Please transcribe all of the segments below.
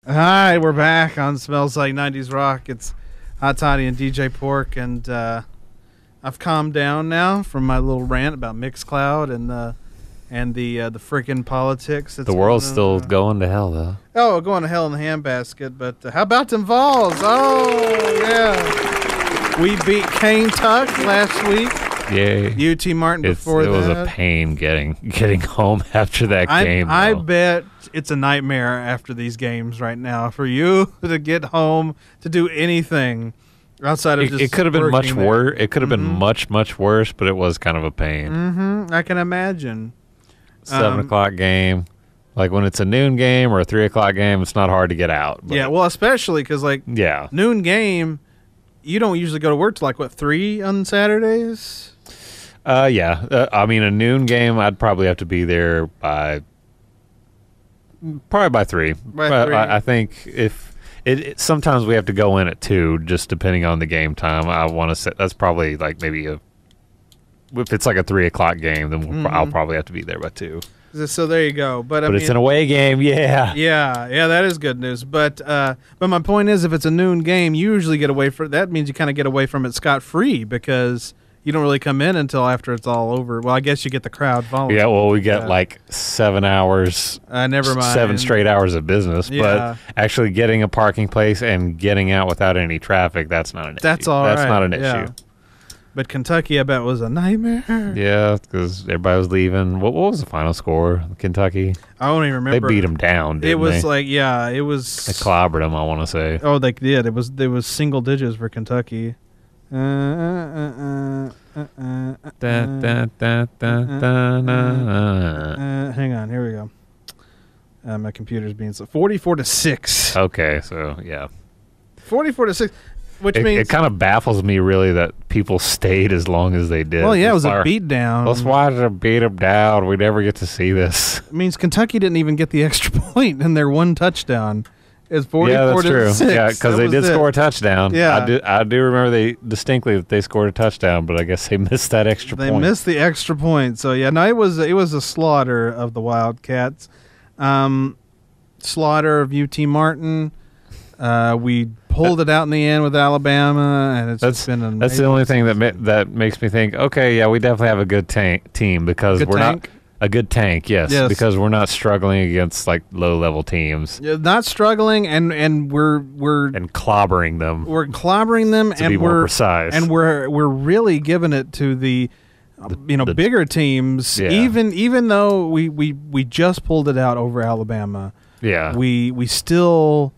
Hi, we're back on Smells Like 90's Rock. It's Hot Toddy and DJ Pork, and I've calmed down now from my little rant about Mixcloud and the frickin' politics. The world's still going to hell, though. Oh, going to hell in the handbasket. But how about them Vols? Oh yeah, we beat Kane Tuck last week. Yeah, UT Martin before that. It was a pain getting home after that game. I bet it's a nightmare after these games right now for you to get home to do anything outside of just it could have been much worse. It could have been much worse, but it was kind of a pain. I can imagine. 7 o'clock game, like when it's a noon game or a 3 o'clock game, it's not hard to get out. Yeah, well, especially because noon game, you don't usually go to work till like what, 3 on Saturdays. Yeah. I mean, a noon game, I'd probably have to be there by 3. I think if sometimes we have to go in at 2, just depending on the game time. I want to say that's probably like maybe if it's like a 3 o'clock game, then I'll probably have to be there by 2. So there you go. But I mean, it's an away game, yeah. Yeah, that is good news. But my point is, if it's a noon game, you usually get away from that. Means you kind of get away from it scot-free because you don't really come in until after it's all over. Well, I guess you get the crowd following. Yeah, well, we get like 7 hours. Never mind. 7 straight hours of business. Yeah. But actually getting a parking place and getting out without any traffic, that's not an issue. That's all right. That's not an issue. But Kentucky, I bet, was a nightmare. Yeah, because everybody was leaving. What was the final score? Kentucky? I don't even remember. They beat them down, didn't they? It was like, yeah, it was. They clobbered them, I want to say. Oh, they did. It was single digits for Kentucky. Hang on, here we go. My computer's being 44-6. Okay, so yeah, 44-6, which means it kind of baffles me really that people stayed as long as they did. Well, yeah, it was a beat down. Let's watch them beat them down. We never get to see this. It means Kentucky didn't even get the extra point in their one touchdown. It's 44-6. Yeah, that's true. Yeah, because they did score a touchdown. Yeah, I do remember distinctly that they scored a touchdown, but I guess they missed that extra point. They missed the extra point. So yeah, no, it was a slaughter of the Wildcats. Slaughter of UT Martin. We pulled it out in the end with Alabama, and it's been amazing. That's the only thing that makes me think, okay, yeah, we definitely have a good team because we're not. A good tank, yes, because we're not struggling against like low-level teams. Yeah, not struggling, and we're clobbering them. We're clobbering them, to be more precise. And we're really giving it to the bigger teams. Yeah. Even though we just pulled it out over Alabama. Yeah, we still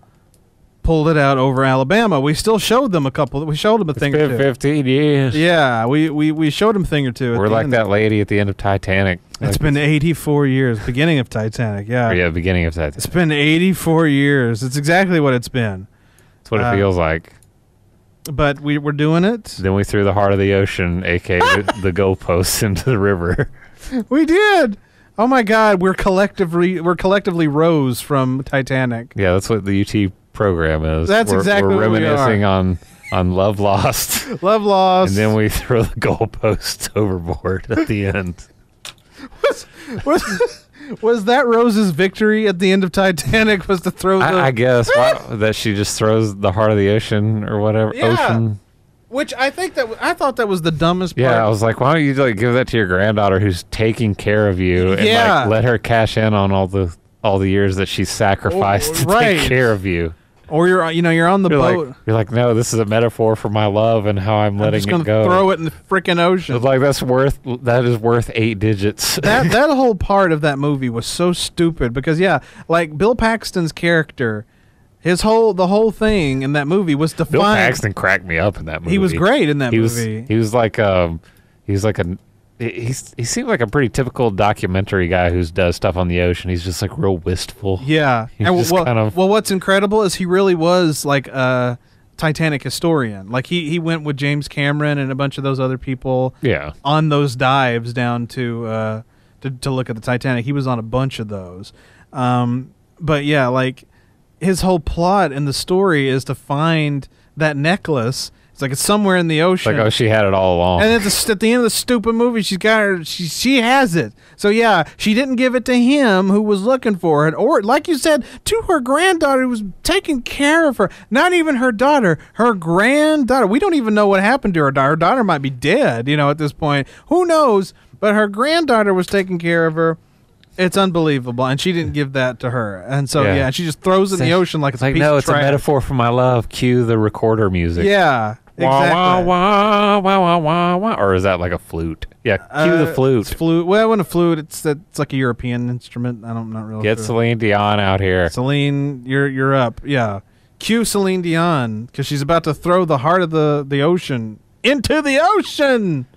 pulled it out over Alabama. We still showed them a couple. We showed them a thing or two. 15 years. Yeah, we showed them a thing or two. We're like that lady at the end of Titanic. It's been 84 years. Beginning of Titanic, yeah. Yeah, beginning of Titanic. It's been 84 years. It's exactly what it's been. That's what it feels like. But we're doing it. Then we threw the heart of the ocean, a.k.a. the goalposts, into the river. We did. Oh, my God. We're collectively rose from Titanic. Yeah, that's what the UT program is. That's exactly what we are. We're reminiscing on Love Lost. Love Lost. And then we throw the goalposts overboard at the end. Was that Rose's victory at the end of Titanic? Was to throw the... I guess that she just throws the heart of the ocean or whatever. Yeah. Ocean. Which I thought that was the dumbest part. Yeah, I was like, why don't you give that to your granddaughter who's taking care of you and let her cash in on all the years that she sacrificed to take care of you. Or you're on the boat. You're like, no, this is a metaphor for my love and how I'm letting it go. Throw it in the freaking ocean. It's like that is worth 8 digits. That whole part of that movie was so stupid because like Bill Paxton's character, the whole thing in that movie was to Bill Paxton cracked me up in that movie. He was great in that movie. He seemed like a pretty typical documentary guy who does stuff on the ocean. He's just like real wistful. Yeah. What's incredible is he really was like a Titanic historian. Like he went with James Cameron and a bunch of those other people on those dives down to look at the Titanic. He was on a bunch of those. But yeah, like his whole plot in the story is to find that necklace. It's like it's somewhere in the ocean. Like, oh, she had it all along. And at the end of the stupid movie, she's got her. She has it. So yeah, she didn't give it to him who was looking for it, or like you said, to her granddaughter who was taking care of her. Not even her daughter, her granddaughter. We don't even know what happened to her daughter. Her daughter might be dead, at this point. Who knows? But her granddaughter was taking care of her. It's unbelievable, and she didn't give that to her, and so she just throws it in the ocean like it's a piece of it's trash. A metaphor for my love. Cue the recorder music. Yeah, exactly. Wah, wah, wah, wah, wah, wah. Or is that like a flute? Yeah, cue the flute. It's flute. Well, when a flute, it's like a European instrument. I'm not really. Get sure. Celine Dion out here. Celine, you're up. Yeah, cue Celine Dion because she's about to throw the heart of the ocean into the ocean.